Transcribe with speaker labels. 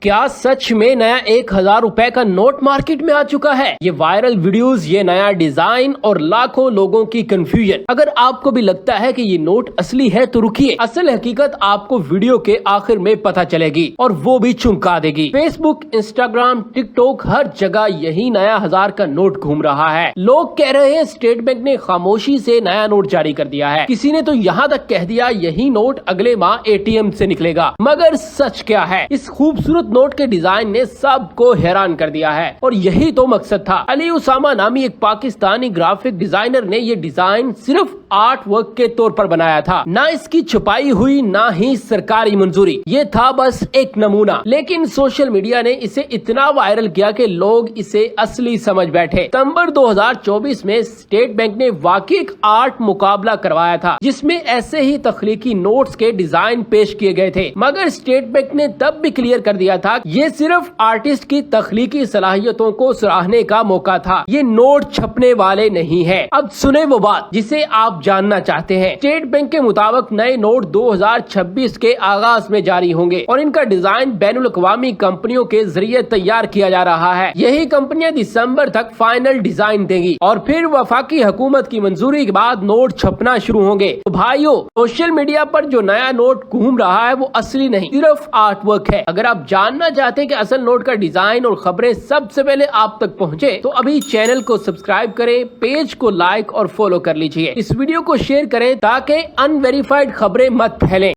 Speaker 1: کیا سچ میں نیا 1000 روپے کا نوٹ مارکیٹ میں آ چکا ہے؟ یہ وائرل ویڈیوز، یہ نیا ڈیزائن اور لاکھوں لوگوں کی کنفیوژن۔ اگر آپ کو بھی لگتا ہے کہ یہ نوٹ اصلی ہے تو رکیے، اصل حقیقت آپ کو ویڈیو کے آخر میں پتہ چلے گی اور وہ بھی چونکا دے گی۔ فیس بک، انسٹاگرام، ٹک ٹاک، ہر جگہ یہی نیا 1000 کا نوٹ گھوم رہا ہے۔ لوگ کہہ رہے ہیں اسٹیٹ بینک نے خاموشی سے نیا نوٹ جاری کر دیا ہے، کسی نے تو یہاں تک کہہ دیا یہی نوٹ اگلے ماہ ATM سے نکلے گا۔ مگر سچ کیا ہے؟ اس خوبصورت نوٹ کے ڈیزائن نے سب کو حیران کر دیا ہے اور یہی تو مقصد تھا۔ علی اسامہ نامی ایک پاکستانی گرافک ڈیزائنر نے یہ ڈیزائن صرف آرٹ ورک کے طور پر بنایا تھا، نہ اس کی چھپائی ہوئی نہ ہی سرکاری منظوری، یہ تھا بس ایک نمونہ۔ لیکن سوشل میڈیا نے اسے اتنا وائرل کیا کہ لوگ اسے اصلی سمجھ بیٹھے۔ ستمبر 2024 میں اسٹیٹ بینک نے واقعی ایک آرٹ مقابلہ کروایا تھا جس میں ایسے ہی تخلیقی نوٹس کے ڈیزائن پیش کیے گئے تھے، مگر اسٹیٹ بینک نے تب بھی کلیئر کر دیا تھا یہ صرف آرٹسٹ کی تخلیقی صلاحیتوں کو سراہنے کا موقع تھا، یہ نوٹ چھپنے والے نہیں ہے۔ اب سنیں وہ بات جسے آپ جاننا چاہتے ہیں۔ اسٹیٹ بینک کے مطابق نئے نوٹ 2026 کے آغاز میں جاری ہوں گے اور ان کا ڈیزائن بین الاقوامی کمپنیوں کے ذریعے تیار کیا جا رہا ہے۔ یہی کمپنیاں دسمبر تک فائنل ڈیزائن دیں گی اور پھر وفاقی حکومت کی منظوری کے بعد نوٹ چھپنا شروع ہوں گے۔ تو بھائیو، سوشل میڈیا پر جو نیا نوٹ گھوم رہا ہے وہ اصلی نہیں، صرف آرٹ ورک ہے۔ اگر آپ جاننا چاہتے ہیں کہ اصل نوٹ کا ڈیزائن اور خبریں سب سے پہلے آپ تک پہنچے تو ابھی چینل کو سبسکرائب کریں، پیج کو لائک اور فالو کر لیجئے، اس ویڈیو کو شیئر کریں تاکہ ان ویریفائڈ خبریں مت پھیلیں۔